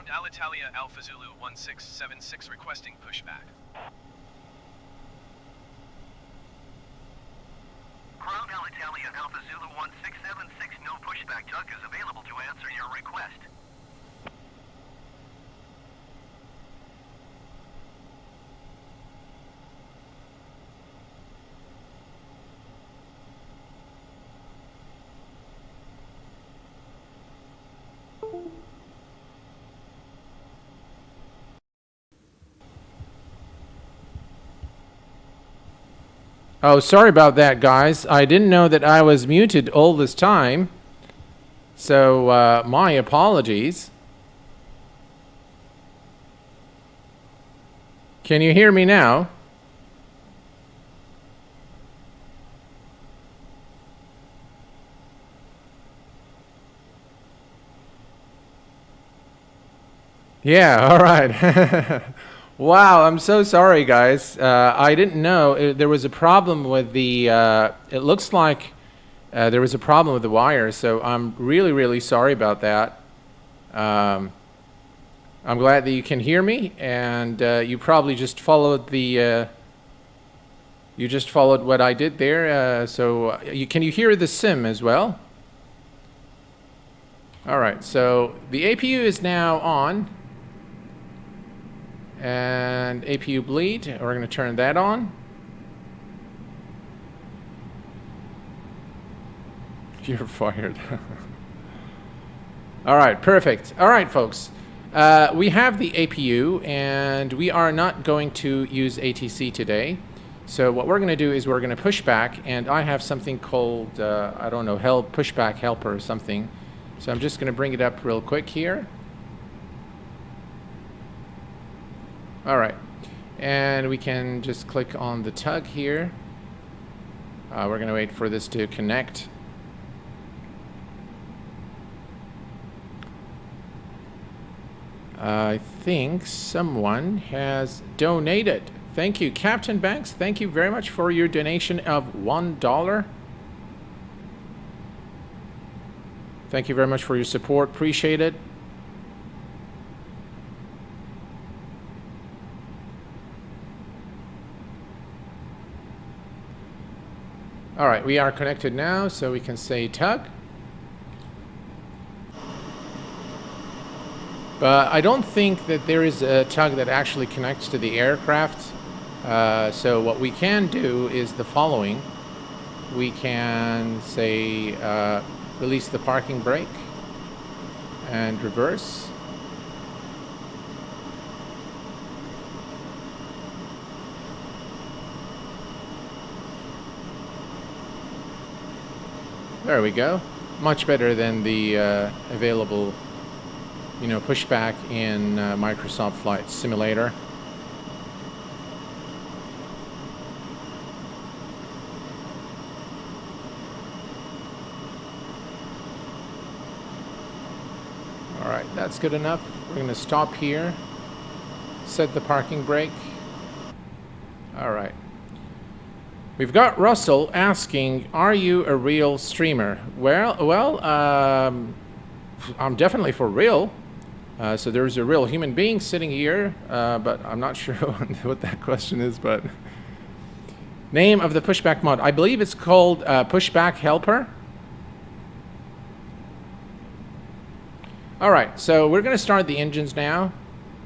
Ground Alitalia Alpha Zulu 1676 requesting pushback. Ground Alitalia Alpha Zulu 1676, no pushback. Tug is available to answer your request. Oh, sorry about that, guys. I didn't know that I was muted all this time. So, my apologies. Can you hear me now? Yeah, all right. Wow, I'm so sorry, guys. I didn't know there was a problem with the, it looks like there was a problem with the wire, so I'm really, really sorry about that. I'm glad that you can hear me, and you probably just followed the, you just followed what I did there. So can you hear the sim as well? All right, so the APU is now on. And APU bleed, we're going to turn that on. You're fired. All right, perfect. All right, folks. We have the APU, and we are not going to use ATC today. So what we're going to do is we're going to push back, and I have something called, I don't know, pushback helper or something. So I'm just going to bring it up real quick here. All right, and we can just click on the tug here. We're going to wait for this to connect. I think someone has donated. Thank you, Captain Banks. Thank you very much for your donation of $1. Thank you very much for your support. Appreciate it. All right, we are connected now, so we can say tug. But I don't think that there is a tug that actually connects to the aircraft. So what we can do is the following. We can say release the parking brake and reverse. There we go. Much better than the available, you know, pushback in Microsoft Flight Simulator. All right, that's good enough. We're going to stop here. Set the parking brake. All right. We've got Russell asking, are you a real streamer? Well, I'm definitely for real. So there's a real human being sitting here, but I'm not sure what that question is, but... Name of the pushback mod. I believe it's called Pushback Helper. All right, so we're going to start the engines now.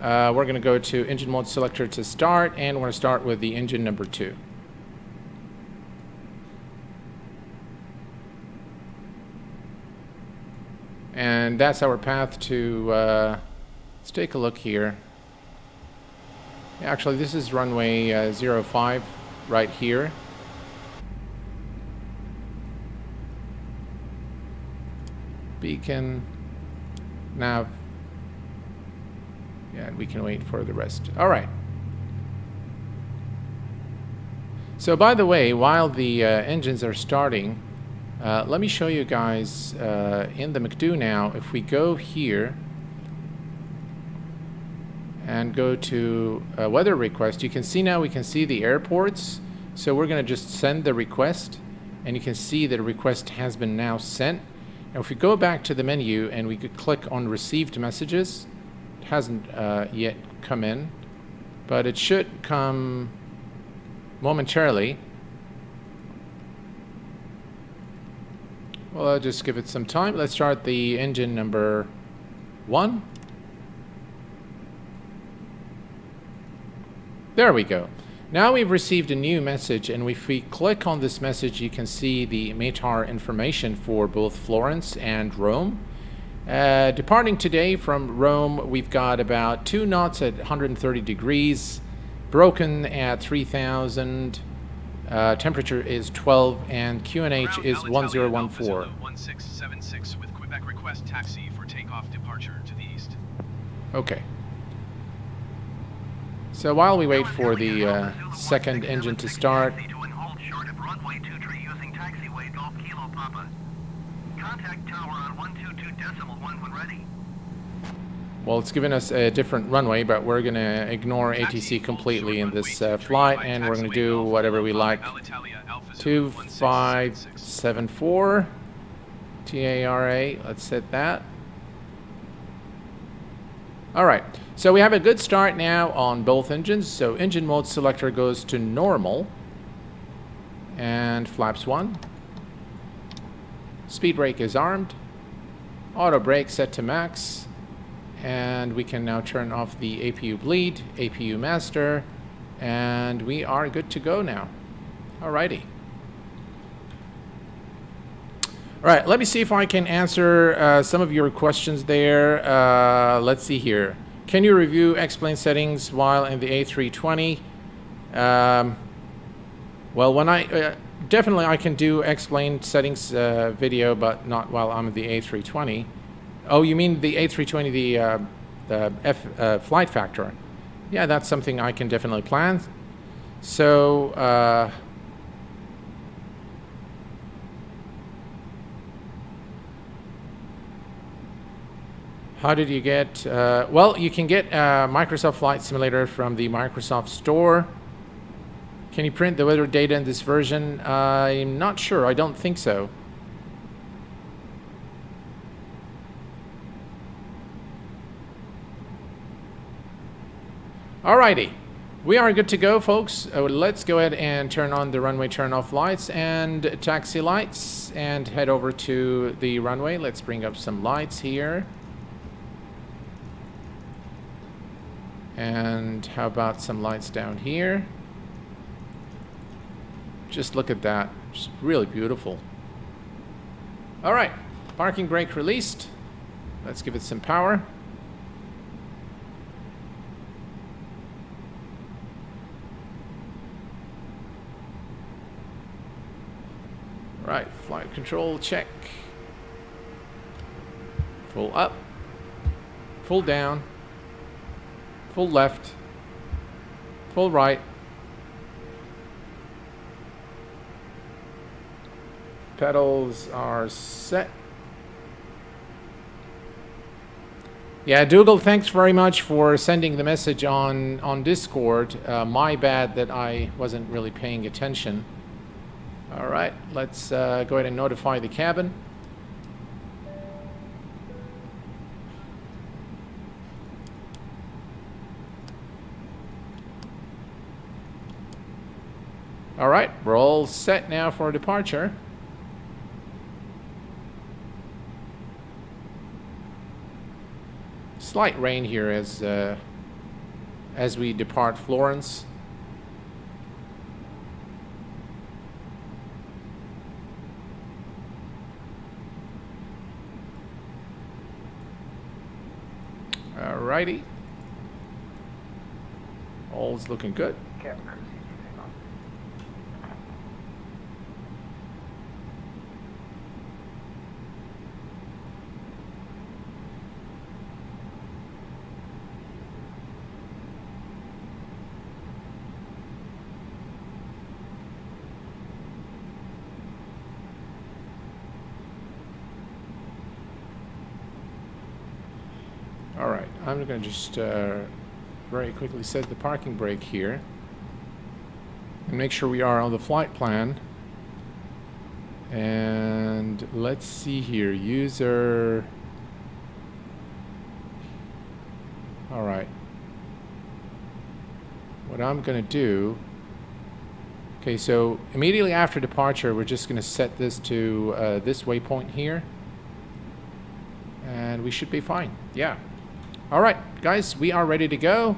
We're going to go to engine mode selector to start, and we're going to start with the engine number 2. And that's our path to, let's take a look here. Actually, this is runway 05 right here. Beacon, nav. Yeah, and we can wait for the rest. All right. So by the way, while the engines are starting, let me show you guys in the McDo now. If we go here and go to weather request, you can see now we can see the airports. So we're going to just send the request, and you can see that the request has been now sent. Now if we go back to the menu and we could click on received messages, hasn't yet come in, but it should come momentarily. Well, I'll just give it some time. Let's start the engine number 1. There we go. Now we've received a new message, and if we click on this message, you can see the METAR information for both Florence and Rome. Departing today from Rome, we've got about 2 knots at 130 degrees, broken at 3,000, temperature is 12, and QNH is 1014. 1676 with Quebec request taxi for takeoff departure to the east. Okay. So while we wait for the second engine to start, well, it's given us a different runway, but we're going to ignore ATC completely in this flight, and we're going to do whatever we like. 2574 TARA, let's set that. Alright, so we have a good start now on both engines. So engine mode selector goes to normal, and flaps 1. Speed brake is armed. Auto brake set to max. And we can now turn off the APU bleed, APU master, and we are good to go now. Alrighty. Alright, let me see if I can answer some of your questions there. Let's see here. Can you review X-plane settings while in the A320? Well, when I definitely I can do X-plane settings video, but not while I'm in the A320. Oh, you mean the A320, the flight factor? Yeah, that's something I can definitely plan. So, how did you get... well, you can get Microsoft Flight Simulator from the Microsoft Store. Can you print the weather data in this version? I'm not sure. I don't think so. Alrighty. We are good to go, folks. Let's go ahead and turn on the runway turn-off lights and taxi lights and head over to the runway. Let's bring up some lights here. And how about some lights down here? Just look at that. Just really beautiful. All right, parking brake released. Let's give it some power. All right, flight control check. Full up, full down, full left, full right. Pedals are set. Yeah, Dougal, thanks very much for sending the message on Discord. My bad that I wasn't really paying attention. All right, let's go ahead and notify the cabin. All right, we're all set now for departure. Slight rain here as we depart Florence. Alrighty. All's looking good. Alright, I'm going to just very quickly set the parking brake here and make sure we are on the flight plan. And let's see here, user All right. What I'm going to do... Okay, so immediately after departure, we're just going to set this to this waypoint here. And we should be fine. Yeah. All right, guys, we are ready to go.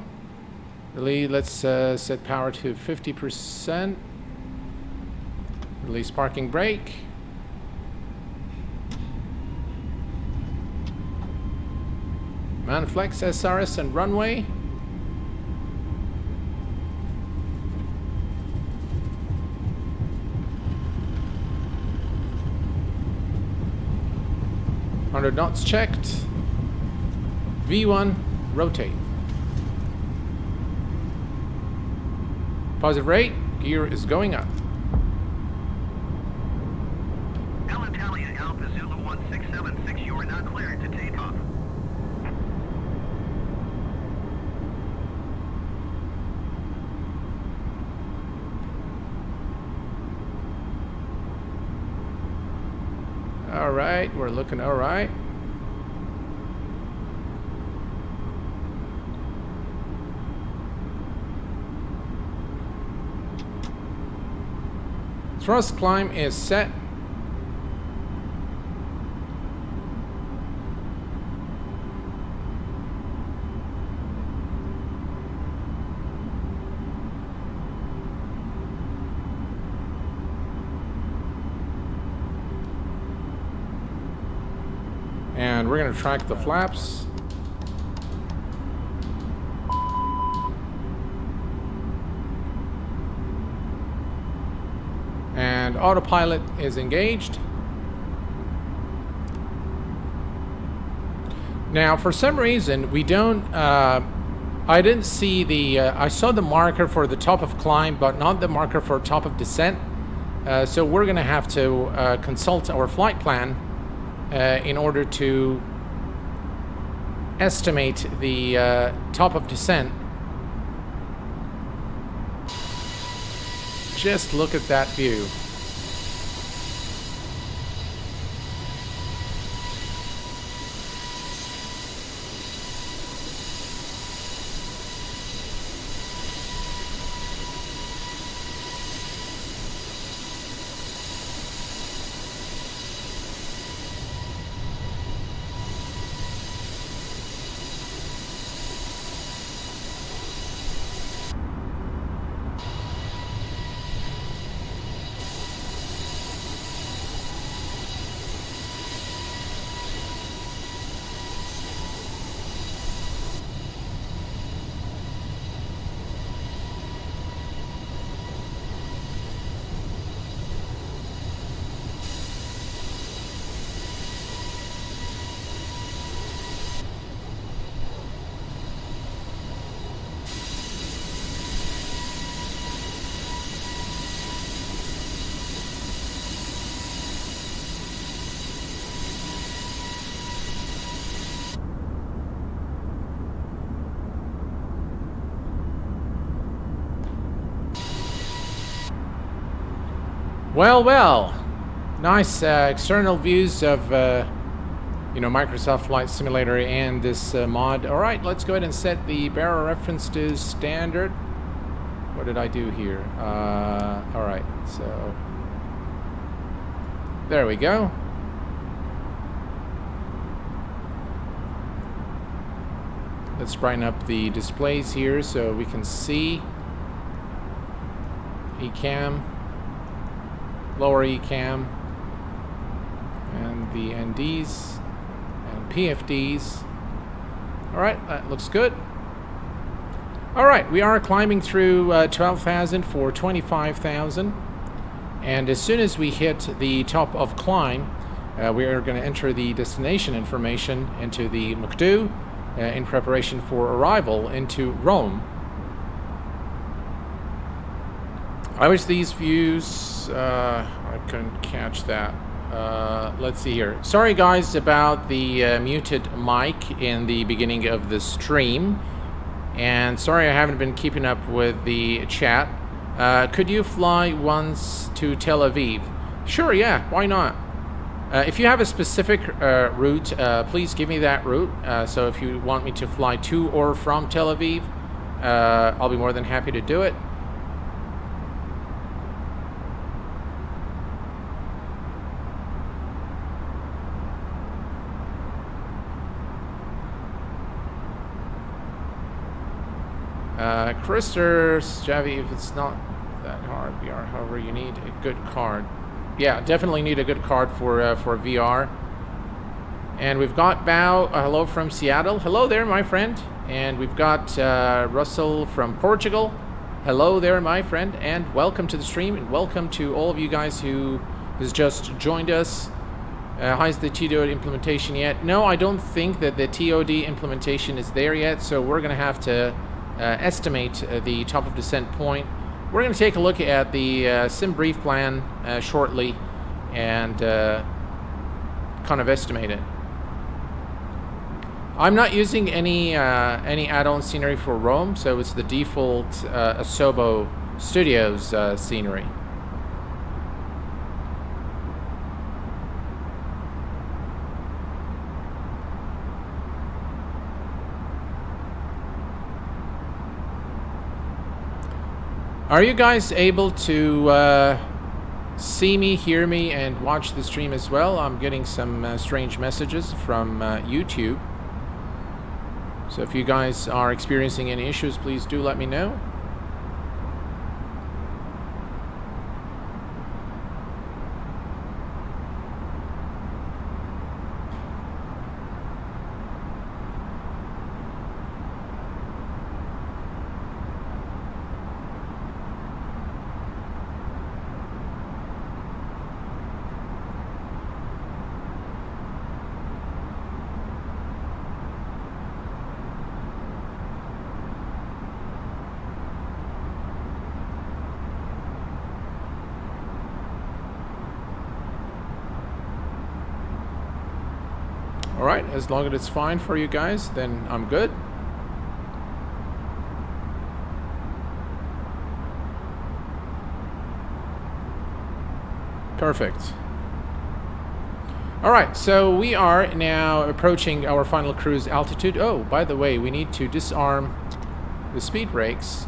Really, let's set power to 50%. Release parking brake. Manflex, SRS, and runway. Hundred knots checked. V1, rotate. Positive rate, gear is going up. Alitalia Alpha Zulu 1676, you are now cleared to take off. All right, we're looking all right. Thrust climb is set. And we're going to track the flaps. And autopilot is engaged. Now, for some reason, we don't... I didn't see the... I saw the marker for the top of climb, but not the marker for top of descent. So we're going to have to consult our flight plan in order to estimate the top of descent. Just look at that view. Well, well, nice external views of, you know, Microsoft Flight Simulator and this mod. All right, let's go ahead and set the barrel reference to standard. What did I do here? All right, so there we go. Let's brighten up the displays here so we can see ECAM. Lower ECAM and the NDs and PFDs. All right, that looks good. All right, we are climbing through 12,000 for 25,000, and as soon as we hit the top of climb, we are going to enter the destination information into the McDo in preparation for arrival into Rome. I wish these views, I couldn't catch that. Let's see here. Sorry guys about the muted mic in the beginning of the stream. And sorry I haven't been keeping up with the chat. Could you fly once to Tel Aviv? Sure, yeah, why not? If you have a specific route, please give me that route. So if you want me to fly to or from Tel Aviv, I'll be more than happy to do it. Krister, Javi, if it's not that hard, VR, however, you need a good card. Yeah, definitely need a good card for VR. And we've got Bao, hello from Seattle. Hello there, my friend. And we've got Russell from Portugal. Hello there, my friend, and welcome to the stream, and welcome to all of you guys who has just joined us. How's the TOD implementation yet? No, I don't think that the TOD implementation is there yet, so we're going to have to estimate the top of descent point. We're going to take a look at the sim brief plan shortly and kind of estimate it. I'm not using any add-on scenery for Rome, so it's the default Asobo Studios scenery. Are you guys able to see me, hear me, and watch the stream as well? I'm getting some strange messages from YouTube. So if you guys are experiencing any issues, please do let me know. Alright, as long as it's fine for you guys, then I'm good. Perfect. Alright, so we are now approaching our final cruise altitude. Oh, by the way, we need to disarm the speed brakes.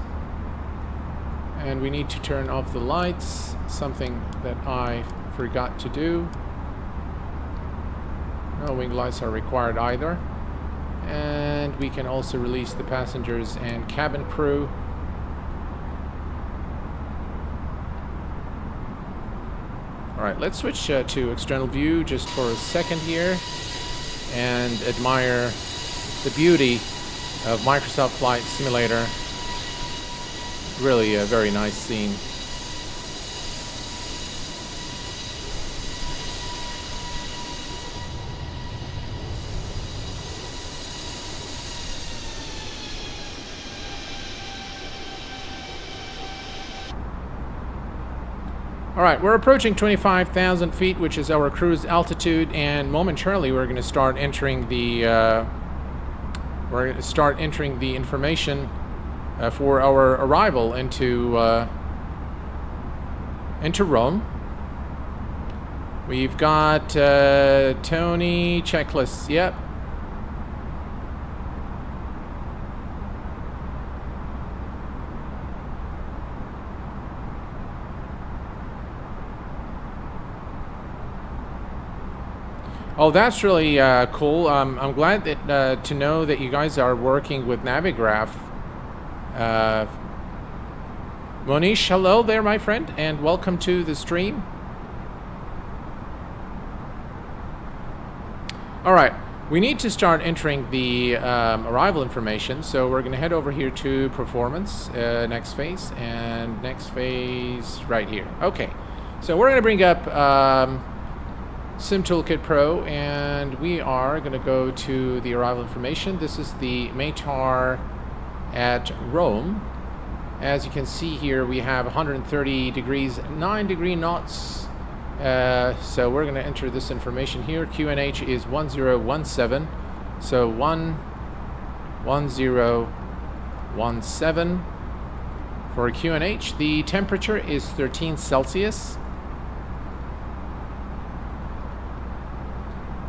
And we need to turn off the lights, something that I forgot to do. No wing lights are required either. And we can also release the passengers and cabin crew. Alright, let's switch to external view just for a second here and admire the beauty of Microsoft Flight Simulator. Really a very nice scene. Alright, we're approaching 25,000 feet, which is our cruise altitude, and momentarily we're going to start entering the information for our arrival into Rome. We've got Tony checklists. Yep. Oh, that's really cool. I'm glad that to know that you guys are working with Navigraph. Monish, hello there, my friend, and welcome to the stream. All right, we need to start entering the arrival information, so we're going to head over here to performance, next phase, and next phase right here. Okay, so we're going to bring up Sim Toolkit Pro, and we are going to go to the arrival information. This is the METAR at Rome. As you can see here, we have 130 degrees, 9 degree knots. So we're going to enter this information here. QNH is 1017. So 1017 for QNH. The temperature is 13 Celsius.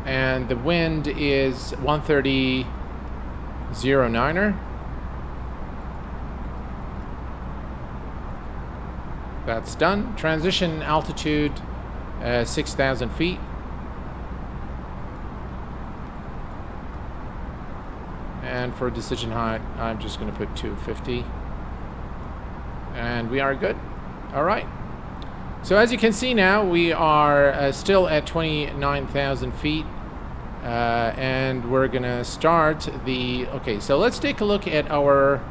And the wind is 130.09er. That's done. Transition altitude 6,000 feet. And for decision height, I'm just going to put 250. And we are good. All right. So as you can see now, we are still at 29,000 feet. And we're going to start the... Okay, so let's take a look at our...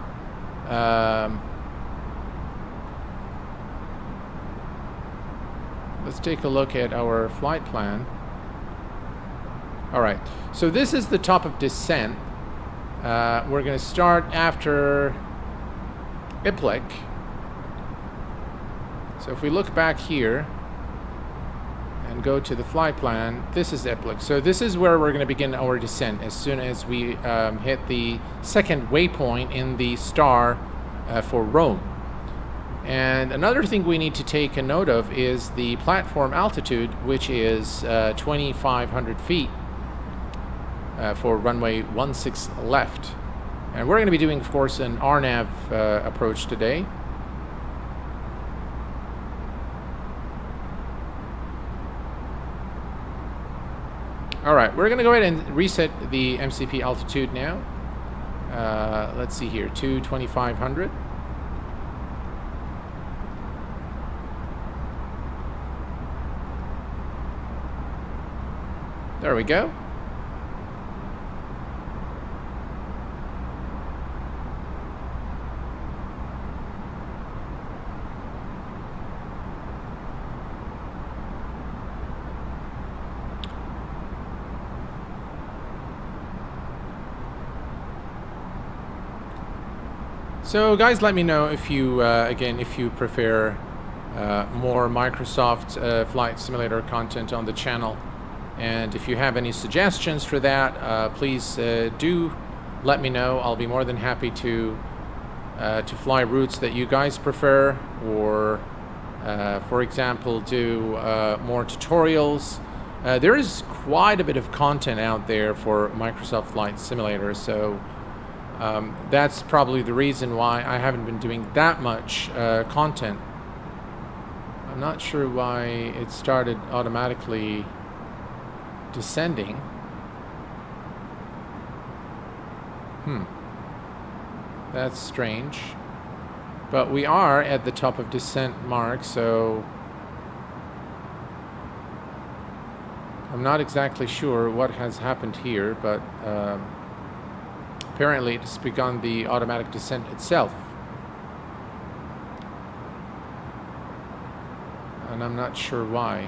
let's take a look at our flight plan. All right. So this is the top of descent. We're going to start after Iplik. So if we look back here and go to the flight plan, this is Iplik. So this is where we're going to begin our descent as soon as we hit the second waypoint in the star for Rome. And another thing we need to take a note of is the platform altitude, which is 2,500 feet. For runway 16 left. And we're going to be doing, of course, an RNAV approach today. Alright, we're going to go ahead and reset the MCP altitude now. Let's see here, 2,500. There we go. So guys, let me know if you, again, if you prefer more Microsoft Flight Simulator content on the channel. And if you have any suggestions for that, please do let me know. I'll be more than happy to fly routes that you guys prefer, or for example, do more tutorials. There is quite a bit of content out there for Microsoft Flight Simulator, so that's probably the reason why I haven't been doing that much content. I'm not sure why it started automatically descending. That's strange. But we are at the top of descent mark, so I'm not exactly sure what has happened here, but apparently it's begun the automatic descent itself. And I'm not sure why.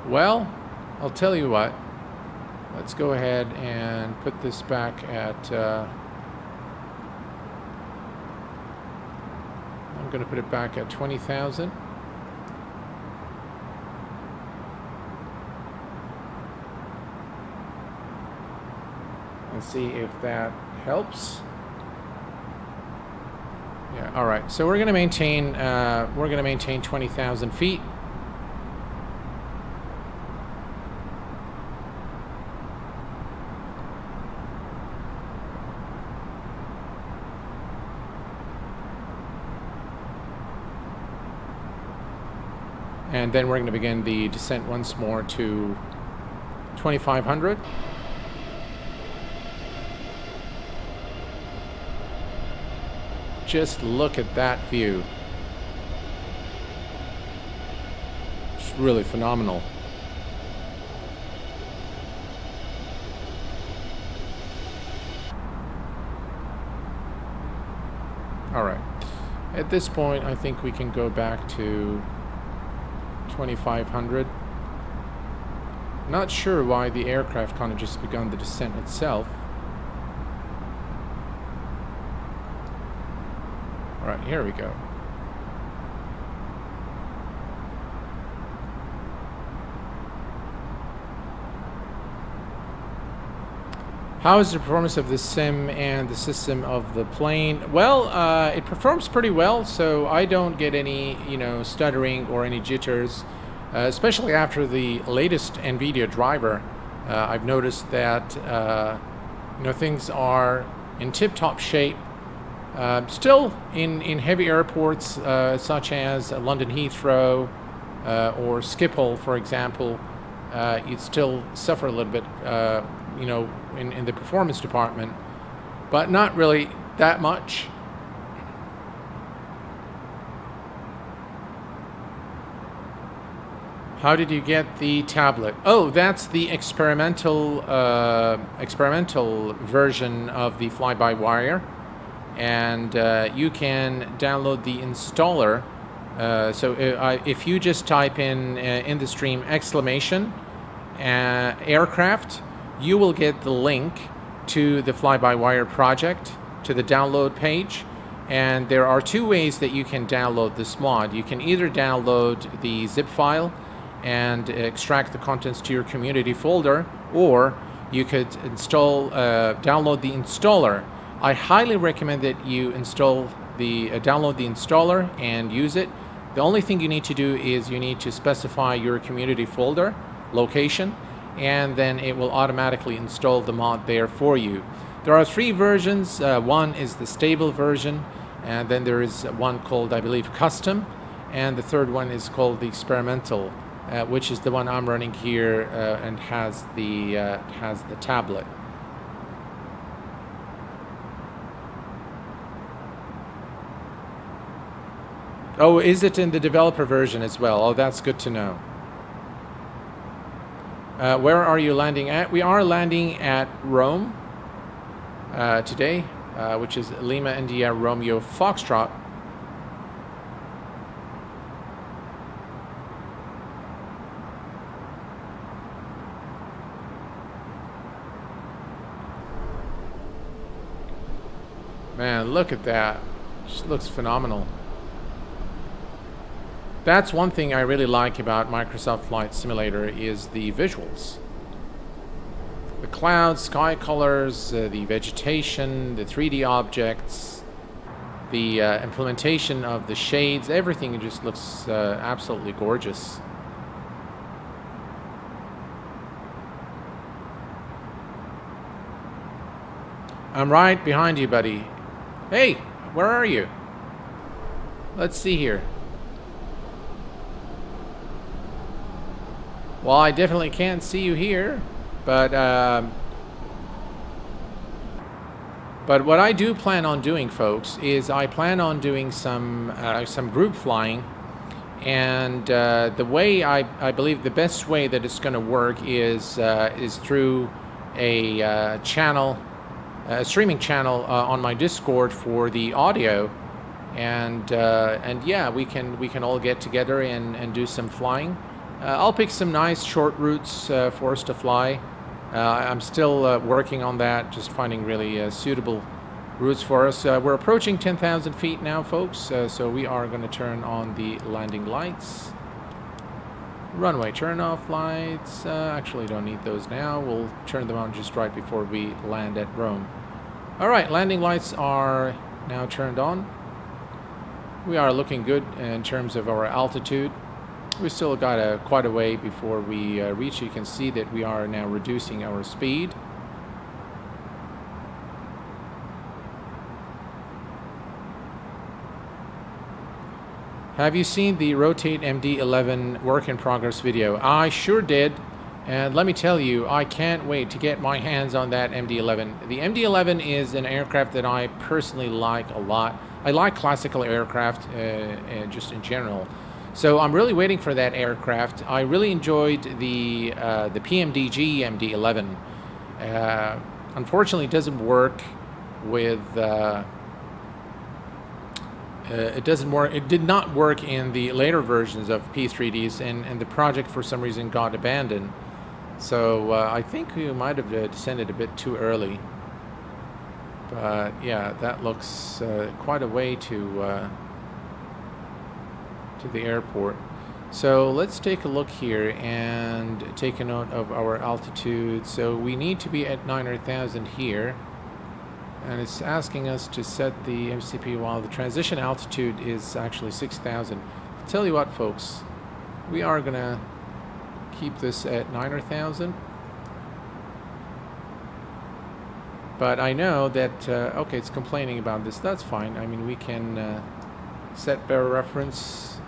Well, I'll tell you what. Let's go ahead and put this back at... I'm going to put it back at 20,000. And see if that helps. Yeah, all right. So we're going to maintain 20,000 feet. And then we're going to begin the descent once more to 2,500. Just look at that view. It's really phenomenal. All right. At this point, I think we can go back to 2,500. Not sure why the aircraft kind of just begun the descent itself. All right, here we go. How is the performance of the sim and the system of the plane? Well, it performs pretty well, so I don't get any, stuttering or any jitters, especially after the latest NVIDIA driver. I've noticed that, things are in tip-top shape. Still, in heavy airports such as London Heathrow or Schiphol, for example, you'd still suffer a little bit, in the performance department, but not really that much. How did you get the tablet? Oh, that's the experimental version of the Fly-by-Wire, and you can download the installer. If you just type in the stream !aircraft, you will get the link to the Fly-by-Wire project, to the download page, and there are two ways that you can download this mod. You can either download the zip file and extract the contents to your community folder, or you could download the installer. I highly recommend that you download the installer and use it. The only thing you need to do is you need to specify your community folder location, and then it will automatically install the mod there for you. There are three versions. One is the stable version, and then there is one called, I believe, custom, and the third one is called the experimental, which is the one I'm running here and has the tablet. Oh, is it in the developer version as well? Oh, that's good to know. Where are you landing at? We are landing at Rome today, which is Lima India Romeo Foxtrot. Man, look at that. Just looks phenomenal. That's one thing I really like about Microsoft Flight Simulator is the visuals. The clouds, sky colors, the vegetation, the 3D objects, the implementation of the shades, everything just looks absolutely gorgeous. I'm right behind you, buddy. Hey, where are you? Let's see here. Well, I definitely can't see you here, but what I do plan on doing, folks, is I plan on doing some group flying, and the way I believe the best way that it's going to work is through a channel, a streaming channel on my Discord for the audio, and yeah, we can all get together and do some flying. I'll pick some nice short routes for us to fly. I'm still working on that, just finding really suitable routes for us. We're approaching 10,000 feet now, folks, so we are going to turn on the landing lights. Runway turn-off lights. Actually, don't need those now. We'll turn them on just right before we land at Rome. All right, landing lights are now turned on. We are looking good in terms of our altitude. We still got quite a way before we reach. You can see that we are now reducing our speed. Have you seen the Rotate MD-11 work in progress video? I sure did, and let me tell you, I can't wait to get my hands on that MD-11. The MD-11 is an aircraft that I personally like a lot. I like classical aircraft just in general. So I'm really waiting for that aircraft. I really enjoyed the PMDG MD-11. Unfortunately, it doesn't work with. It doesn't work. It did not work in the later versions of P3Ds, and the project for some reason got abandoned. So I think we might have descended a bit too early. But yeah, that looks quite a way to the airport. So let's take a look here and take a note of our altitude. So we need to be at 900,000 here. And it's asking us to set the MCP while the transition altitude is actually 6,000. I'll tell you what, folks. We are going to keep this at 900,000. But I know that, okay, it's complaining about this. That's fine. I mean, we can set bearer reference.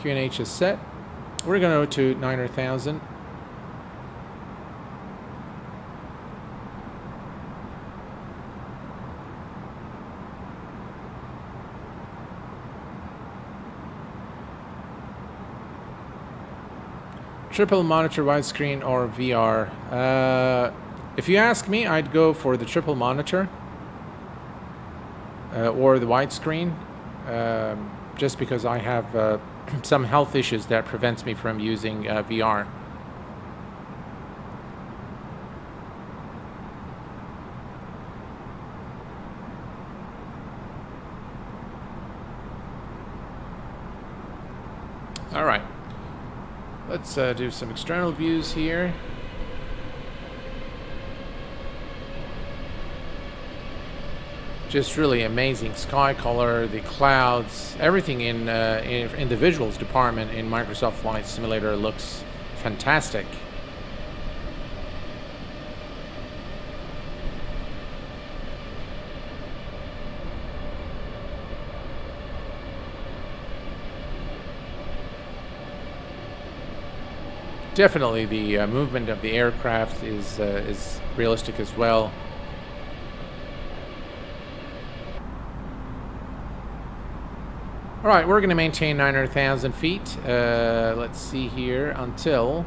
QNH is set. We're going to go to 900,000. Triple monitor widescreen or VR? If you ask me, I'd go for the triple monitor or the widescreen, just because I have some health issues that prevents me from using VR. All right. Let's do some external views here. Just really amazing sky color, the clouds, everything in the visuals department in Microsoft Flight Simulator looks fantastic. Definitely, the movement of the aircraft is realistic as well. All right, we're going to maintain 900,000 feet. Let's see here until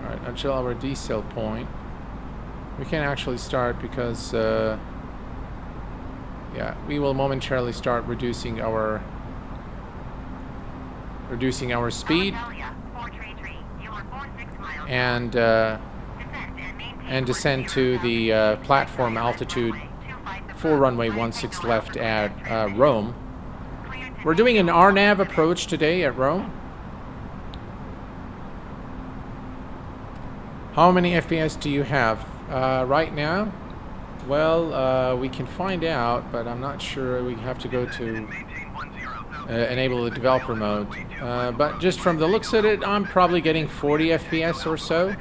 our decel point. We can actually start because yeah, we will momentarily start reducing our speed and descend to the platform altitude for runway 16 left at Rome. We're doing an RNAV approach today at Rome. How many FPS do you have right now? Well, we can find out, but I'm not sure. We have to go to enable the developer mode. But just from the looks of it, I'm probably getting 40 FPS or so.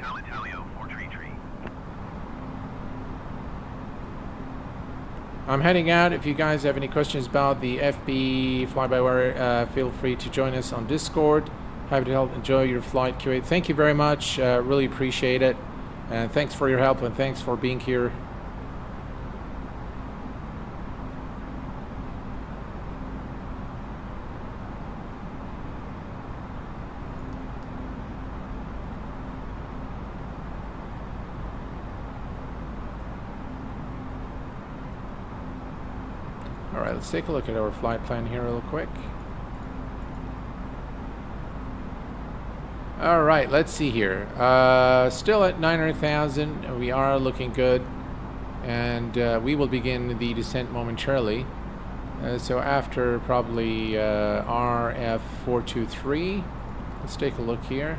I'm heading out. If you guys have any questions about the FB FlyByWire, feel free to join us on Discord. Happy to help. Enjoy your flight, Q8. Thank you very much. Really appreciate it. And thanks for your help and thanks for being here. Alright, let's take a look at our flight plan here real quick. Alright, let's see here. Still at 900,000. We are looking good. And we will begin the descent momentarily. So after probably RF423, let's take a look here.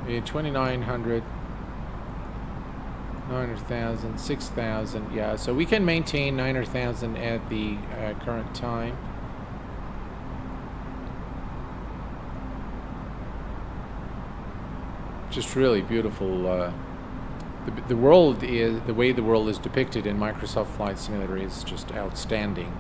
2,900. 900,000, 6,000, yeah, so we can maintain 900,000 at the current time. Just really beautiful. The world is, the way the world is depicted in Microsoft Flight Simulator is just outstanding.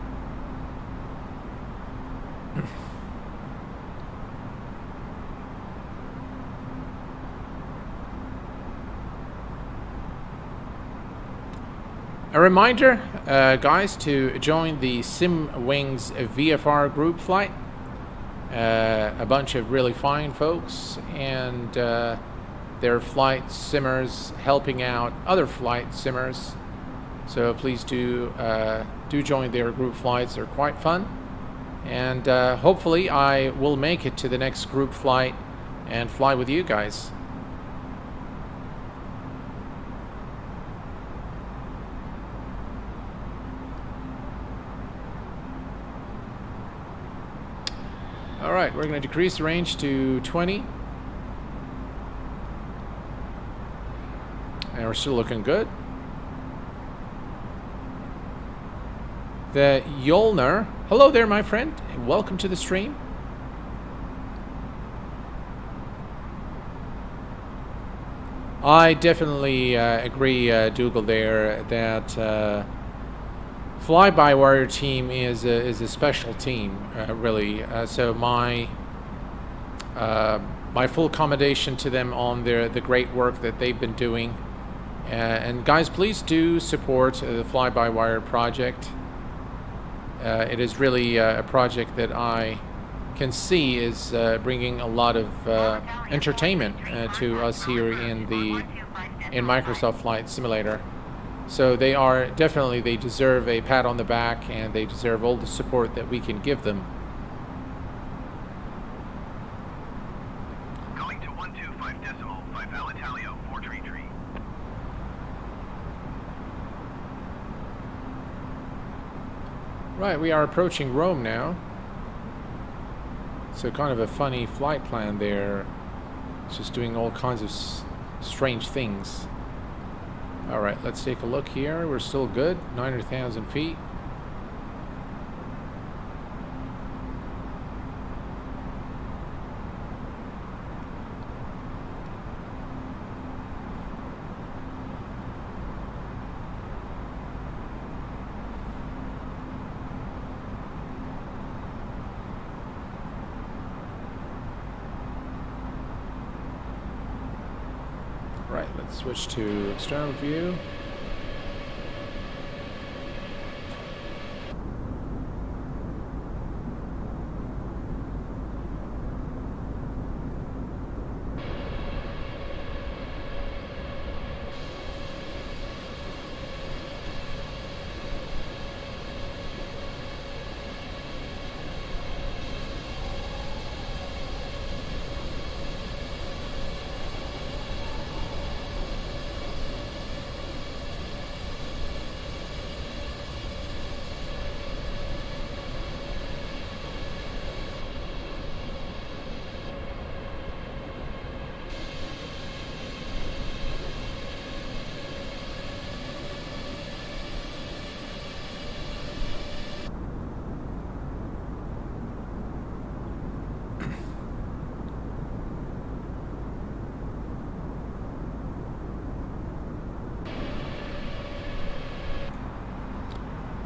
A reminder, guys, to join the SimWings VFR group flight. A bunch of really fine folks and their flight simmers helping out other flight simmers. So please do join their group flights. They're quite fun. And hopefully I will make it to the next group flight and fly with you guys. Alright, we're going to decrease the range to 20. And we're still looking good. The Yolner. Hello there, my friend. Welcome to the stream. I definitely agree, Dougal, there that FlyByWire team is a special team, really. So my full accommodation to them on the great work that they've been doing. And guys, please do support the FlyByWire project. It is really a project that I can see is bringing a lot of entertainment to us here in Microsoft Flight Simulator. So they deserve a pat on the back, and they deserve all the support that we can give them. Going to 125.5 Alitalia, 433. Right, we are approaching Rome now. So kind of a funny flight plan there. It's just doing all kinds of strange things. Alright, let's take a look here. We're still good. 900,000 feet. Right, let's switch to external view.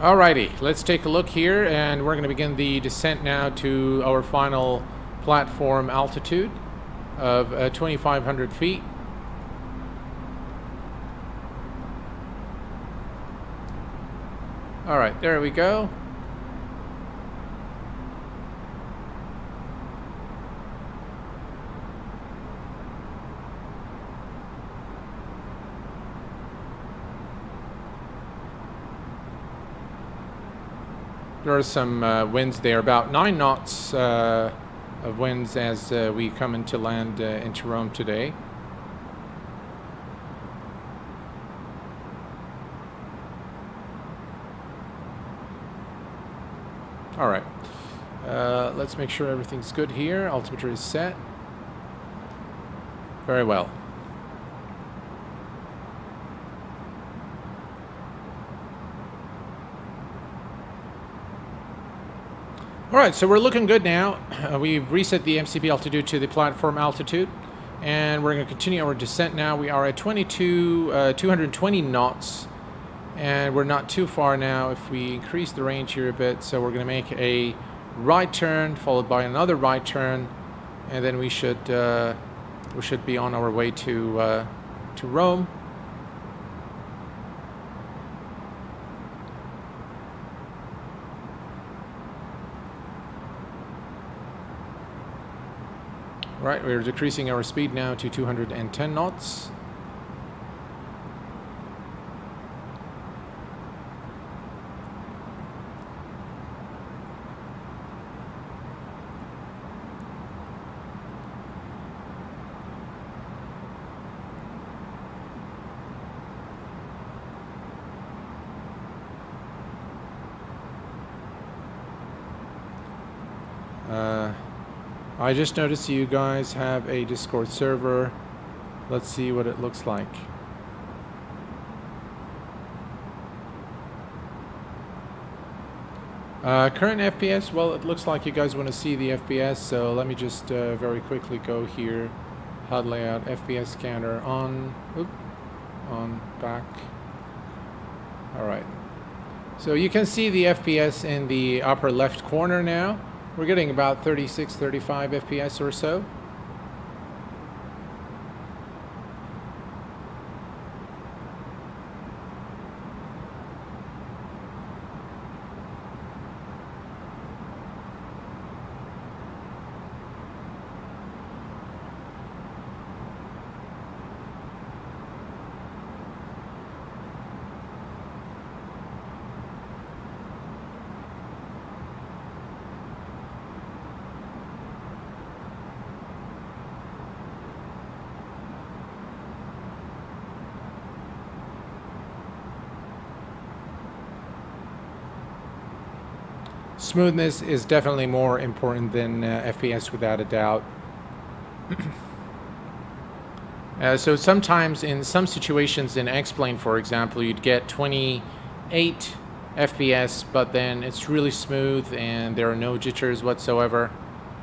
Alrighty, let's take a look here, and we're going to begin the descent now to our final platform altitude of 2,500 feet. Alright, there we go. There are some winds there, about 9 knots of winds as we come into land into Rome today. All right, let's make sure everything's good here. Altimeter is set. Very well. Alright, so we're looking good now. We've reset the MCP altitude to the platform altitude, and we're going to continue our descent now. We are at 220 knots, and we're not too far now if we increase the range here a bit. So we're going to make a right turn, followed by another right turn, and then we should be on our way to Rome. Right, we're decreasing our speed now to 210 knots. I just noticed you guys have a Discord server. Let's see what it looks like. Current FPS, well, it looks like you guys want to see the FPS, so let me just very quickly go here. HUD layout, FPS scanner on, on back. Alright. So you can see the FPS in the upper left corner now. We're getting about 36, 35 FPS or so. Smoothness is definitely more important than FPS without a doubt. So sometimes in some situations in X-Plane, for example, you'd get 28 FPS, but then it's really smooth and there are no jitters whatsoever.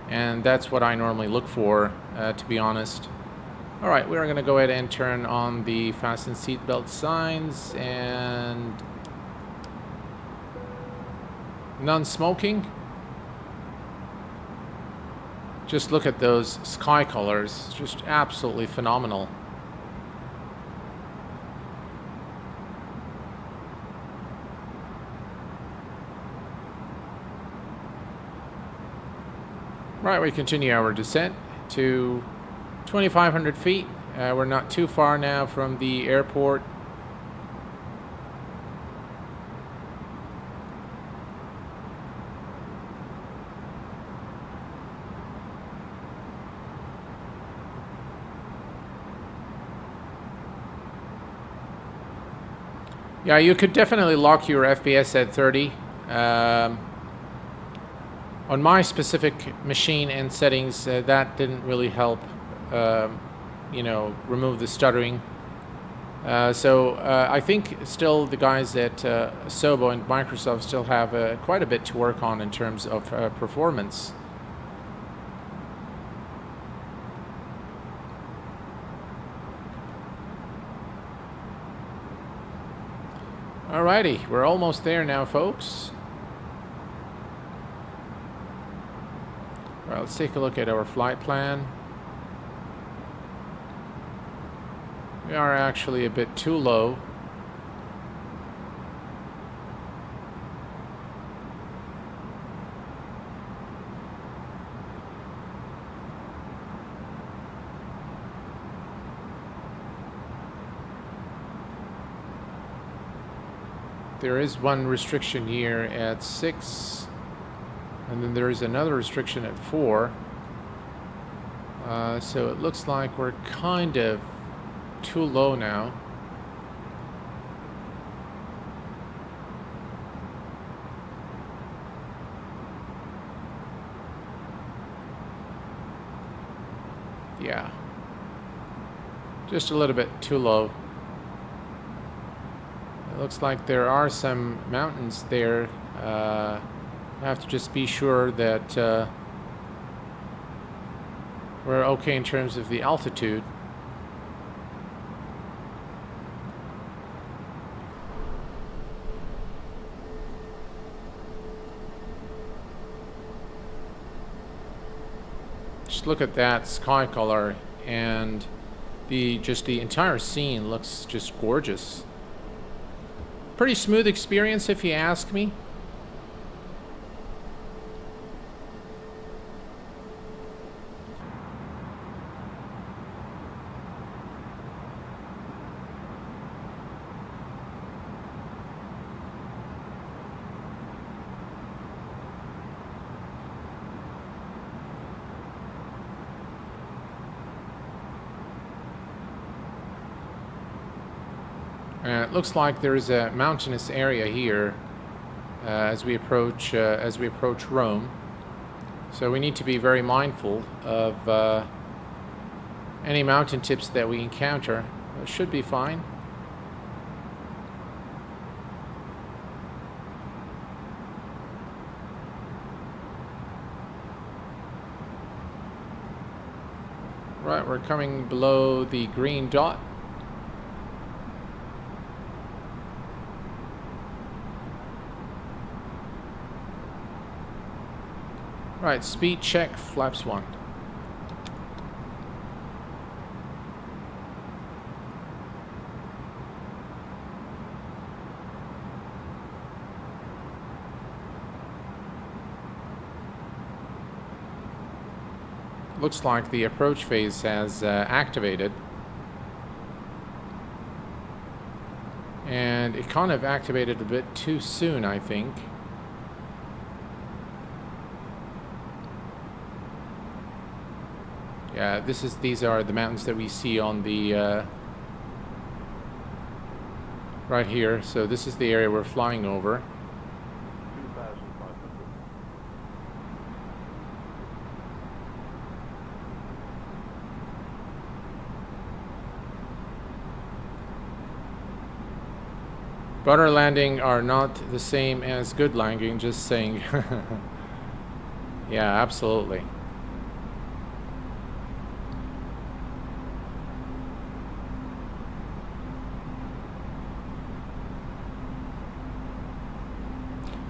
And that's what I normally look for, to be honest. Alright, we're going to go ahead and turn on the fasten seatbelt signs and non-smoking. Just look at those sky colors, just absolutely phenomenal. Right, we continue our descent to 2,500 feet. We're not too far now from the airport. Yeah, you could definitely lock your FPS at 30. On my specific machine and settings, that didn't really help, you know, remove the stuttering. So I think still the guys at Sobo and Microsoft still have quite a bit to work on in terms of performance. Alrighty, we're almost there now, folks. Well, let's take a look at our flight plan. We are actually a bit too low. There is one restriction here at 6, and then there is another restriction at 4. So it looks like we're kind of too low now. Yeah, just a little bit too low. It looks like there are some mountains there. I have to just be sure that we're okay in terms of the altitude. Just look at that sky color, and the entire scene looks just gorgeous. Pretty smooth experience, if you ask me. It looks like there is a mountainous area here as we approach Rome. So we need to be very mindful of any mountain tips that we encounter. It should be fine. Right, we're coming below the green dot. Right, speed check, flaps 1. Looks like the approach phase has activated. And it kind of activated a bit too soon, I think. Yeah, these are the mountains that we see on the right here. So this is the area we're flying over. Butter landing are not the same as good landing, just saying. Yeah, absolutely.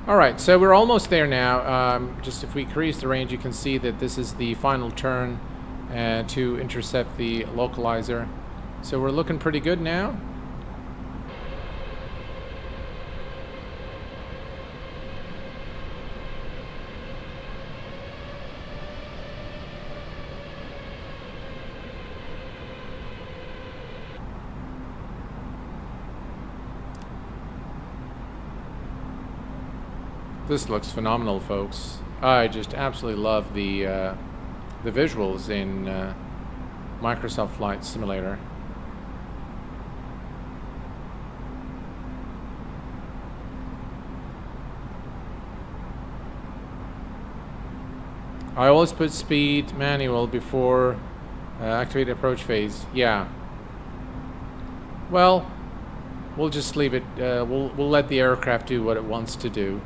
Alright, so we're almost there now. Just if we increase the range, you can see that this is the final turn to intercept the localizer. So we're looking pretty good now. This looks phenomenal, folks. I just absolutely love the visuals in Microsoft Flight Simulator. I always put speed manual before activate approach phase. Yeah. Well, we'll just leave it. We'll let the aircraft do what it wants to do.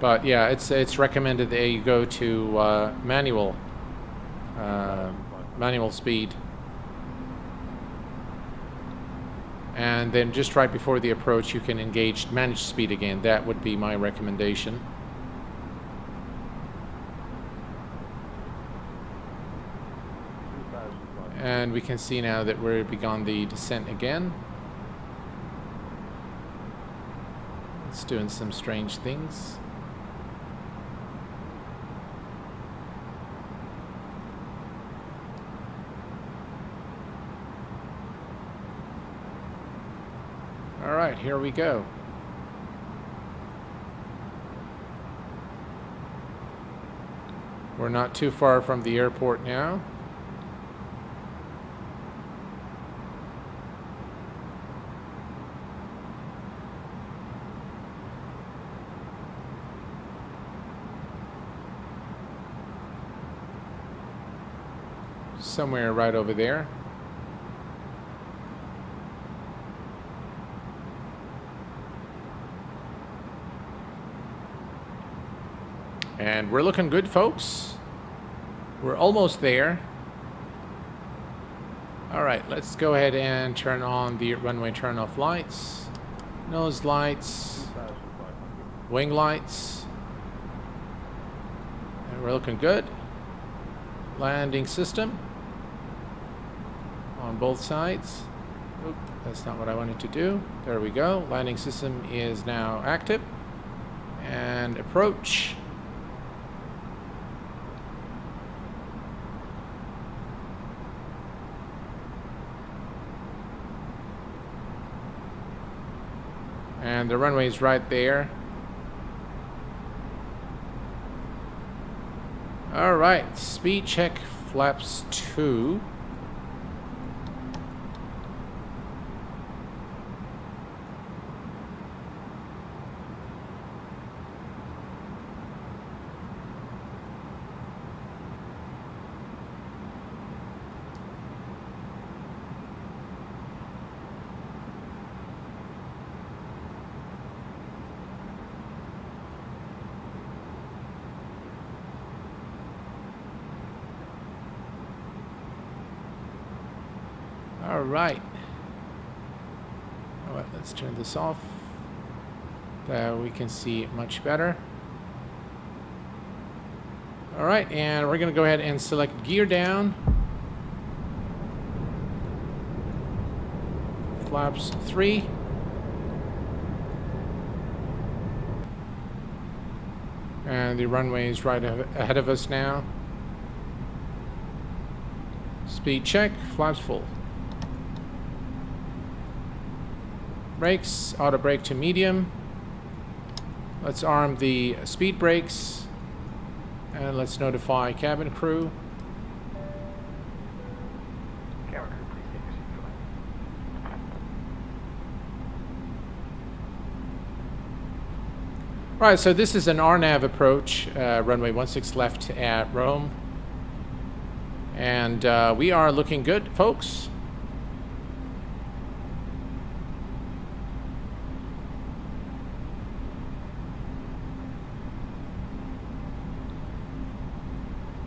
But yeah, it's recommended that you go to manual speed, and then just right before the approach, you can engage managed speed again. That would be my recommendation. And we can see now that we've begun the descent again. It's doing some strange things. Alright, here we go. We're not too far from the airport now. Somewhere right over there. And we're looking good, folks. We're almost there. All right, let's go ahead and turn on the runway turn-off lights, nose lights, wing lights. And we're looking good. Landing system on both sides. Oop, that's not what I wanted to do. There we go. Landing system is now active. And approach. And the runway is right there. All right, speed check, flaps 2. All right. All right, let's turn this off. There we can see much better. All right, and we're going to go ahead and select gear down. Flaps 3. And the runway is right ahead of us now. Speed check, flaps full. Brakes, auto brake to medium. Let's arm the speed brakes. And let's notify cabin crew. Cabin crew, please take your seat for landing. Right, so this is an RNAV approach, runway 16 left at Rome. And we are looking good, folks.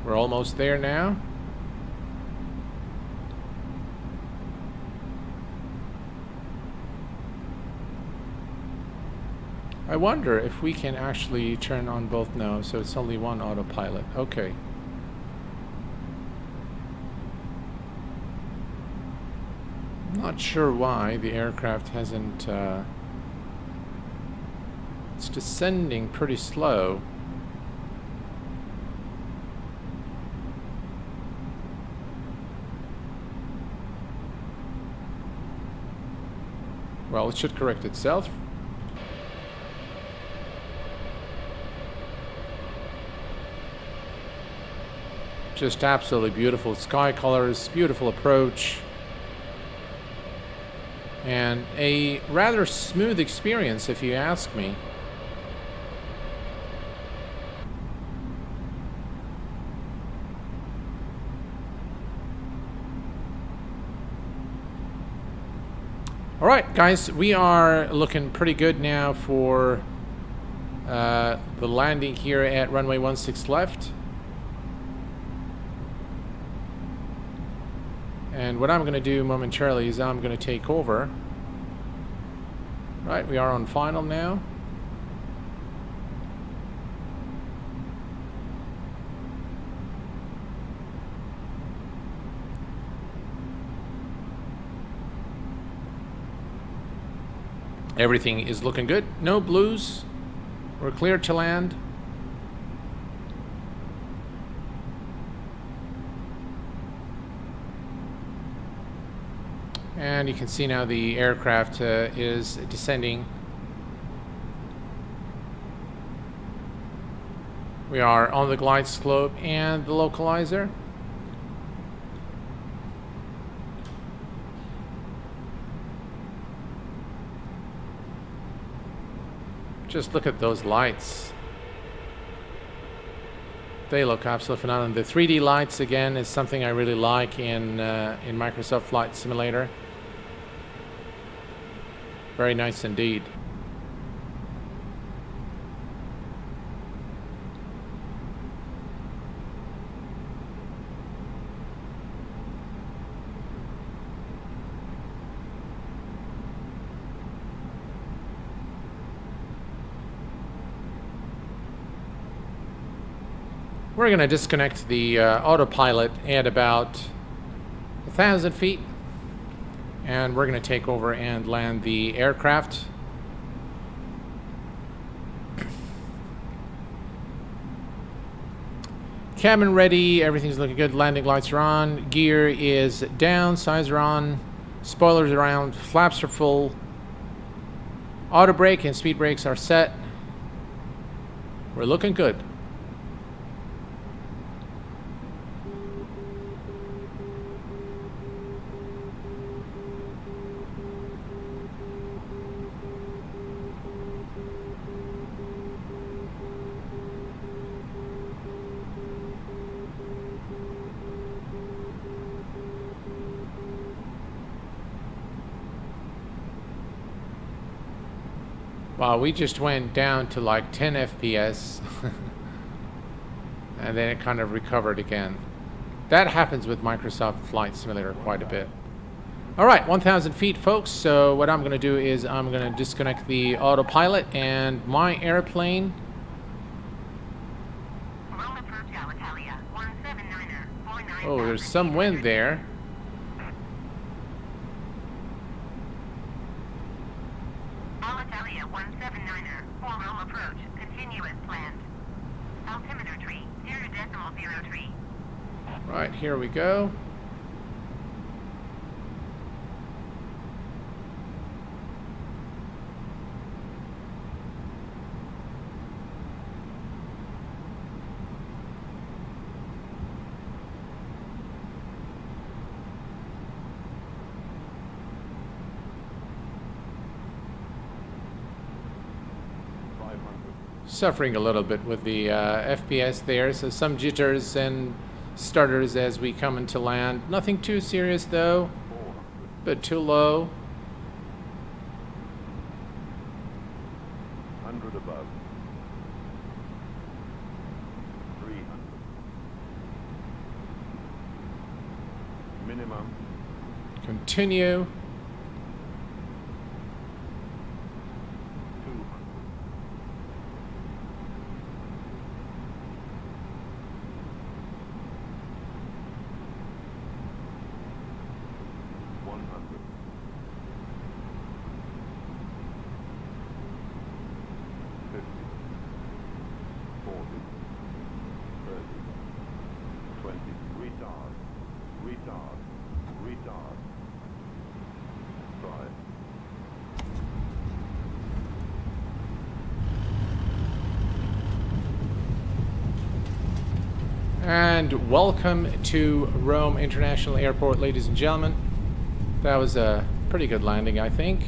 We're almost there now. I wonder if we can actually turn on both now, so it's only one autopilot. Okay. Not sure why the aircraft hasn't... it's descending pretty slow. Well, it should correct itself. Just absolutely beautiful sky colors, beautiful approach, and a rather smooth experience, if you ask me. All right, guys, we are looking pretty good now for the landing here at runway 16 left. And what I'm going to do momentarily is I'm going to take over. Right, we are on final now. Everything is looking good. No blues. We're clear to land. And you can see now the aircraft is descending. We are on the glide slope and the localizer. Just look at those lights. They look absolutely phenomenal. The 3D lights again is something I really like in Microsoft Flight Simulator. Very nice indeed. We're going to disconnect the autopilot at about 1,000 feet. And we're going to take over and land the aircraft. Cabin ready, everything's looking good. Landing lights are on, gear is down, sides are on, spoilers are around, flaps are full. Auto brake and speed brakes are set. We're looking good. Wow, we just went down to like 10 FPS and then it kind of recovered again. That happens with Microsoft Flight Simulator quite a bit. All right, 1,000 feet, folks. So what I'm going to do is I'm going to disconnect the autopilot and my airplane. Roll approach Alitalia, 179er, 49. Oh, there's some wind there. Alitalia, 179er, full roll approach, continue as planned. Altimeter tree, 0.03. Right, here we go. Suffering a little bit with the FPS there, so some jitters and stutters as we come into land. Nothing too serious though, but too low. 100 above. 300. Minimum. Continue. 200. 100. 50. 40. 30. 20. Retard. Retard. Retard. 5. And welcome to Rome International Airport, ladies and gentlemen. That was a pretty good landing, I think.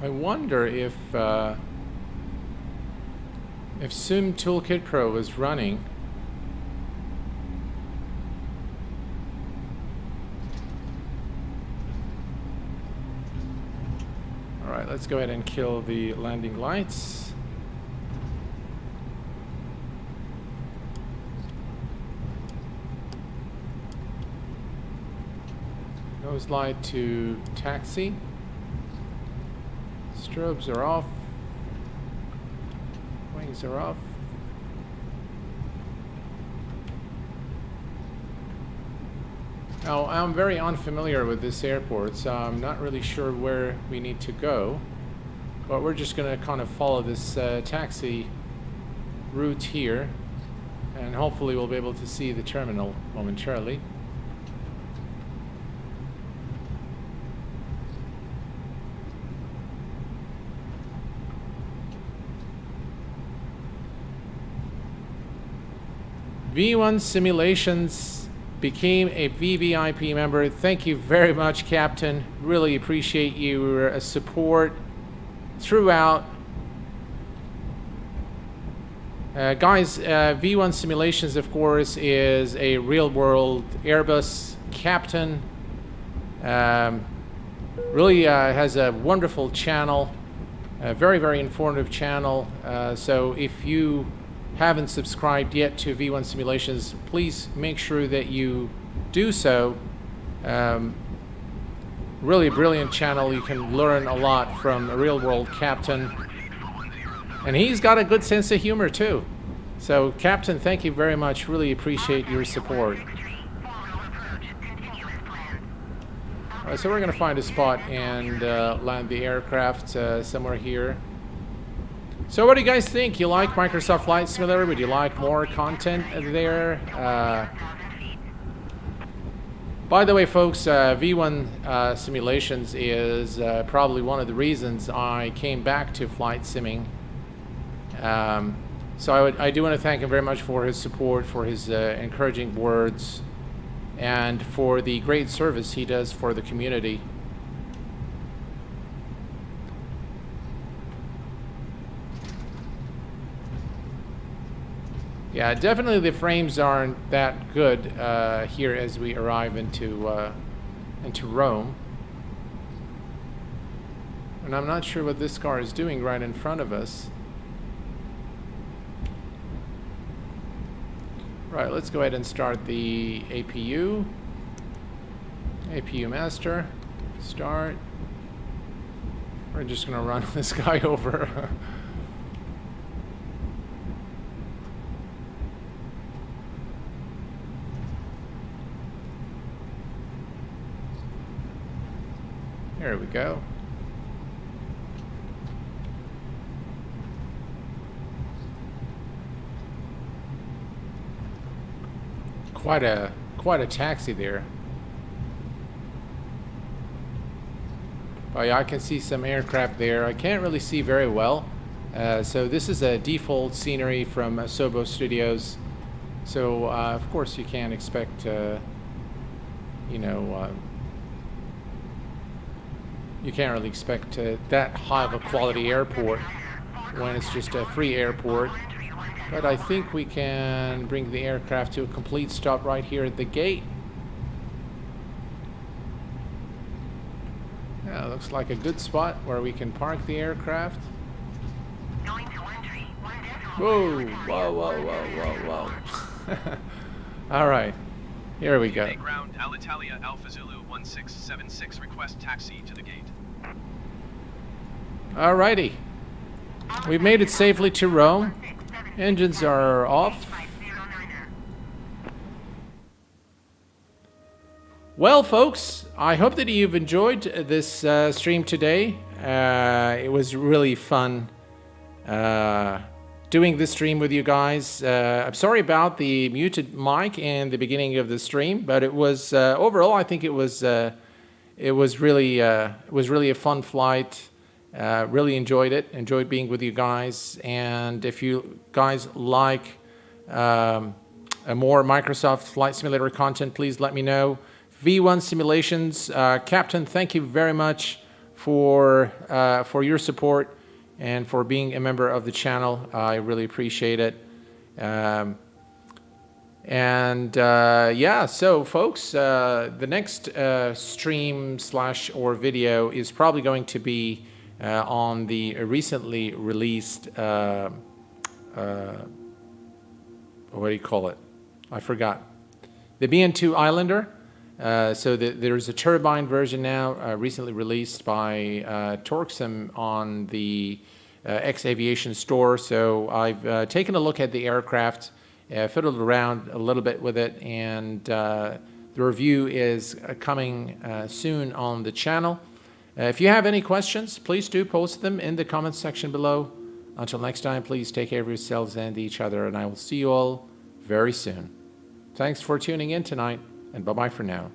I wonder if Sim Toolkit Pro is running. Alright, let's go ahead and kill the landing lights. Nose light to taxi. Strobes are off. Wings are off. Now, I'm very unfamiliar with this airport, so I'm not really sure where we need to go. But we're just going to kind of follow this taxi route here, and hopefully we'll be able to see the terminal momentarily. V1 Simulations became a VVIP member. Thank you very much, Captain. Really appreciate your support throughout. Guys, V1 Simulations, of course, is a real-world Airbus captain. Really has a wonderful channel, a very, very informative channel. So if you haven't subscribed yet to V1 Simulations, please make sure that you do so. Really a brilliant channel. You can learn a lot from a real-world captain. And he's got a good sense of humor, too. So, Captain, thank you very much. Really appreciate your support. Alright, so we're going to find a spot and land the aircraft somewhere here. So what do you guys think? You like Microsoft Flight Simulator? Would you like more content there? By the way, folks, V1 Simulations is probably one of the reasons I came back to flight simming. So I do want to thank him very much for his support, for his encouraging words, and for the great service he does for the community. Yeah, definitely the frames aren't that good here as we arrive into Rome. And I'm not sure what this car is doing right in front of us. Right, let's go ahead and start the APU. APU master. Start. We're just gonna run this guy over. There we go. Quite a taxi there. Oh yeah, I can see some aircraft there. I can't really see very well. So this is a default scenery from Sobo Studios. So of course you can't expect, you know, you can't really expect that high of a quality airport when it's just a free airport. But I think we can bring the aircraft to a complete stop right here at the gate. Yeah, looks like a good spot where we can park the aircraft. Whoa, whoa, whoa, whoa, whoa, whoa. All right, here we go. Ground, Alitalia Alpha Zulu 1676, request taxi to the gate. Alrighty. We've made it safely to Rome. Engines are off. Well, folks, I hope that you've enjoyed this stream today. It was really fun doing this stream with you guys. I'm sorry about the muted mic in the beginning of the stream, but it was overall, I think it was really a fun flight. Really enjoyed it. Enjoyed being with you guys. And if you guys like a more Microsoft Flight Simulator content, please let me know. V1 Simulations, Captain, thank you very much for your support and for being a member of the channel. I really appreciate it. Yeah, so folks, the next stream / or video is probably going to be on the recently released, what do you call it? I forgot. The BN2 Islander. So there's a turbine version now, recently released by Torxum on the X Aviation store. So I've taken a look at the aircraft, fiddled around a little bit with it, and the review is coming soon on the channel. If you have any questions, please do post them in the comments section below. Until next time, please take care of yourselves and each other, and I will see you all very soon. Thanks for tuning in tonight, and bye-bye for now.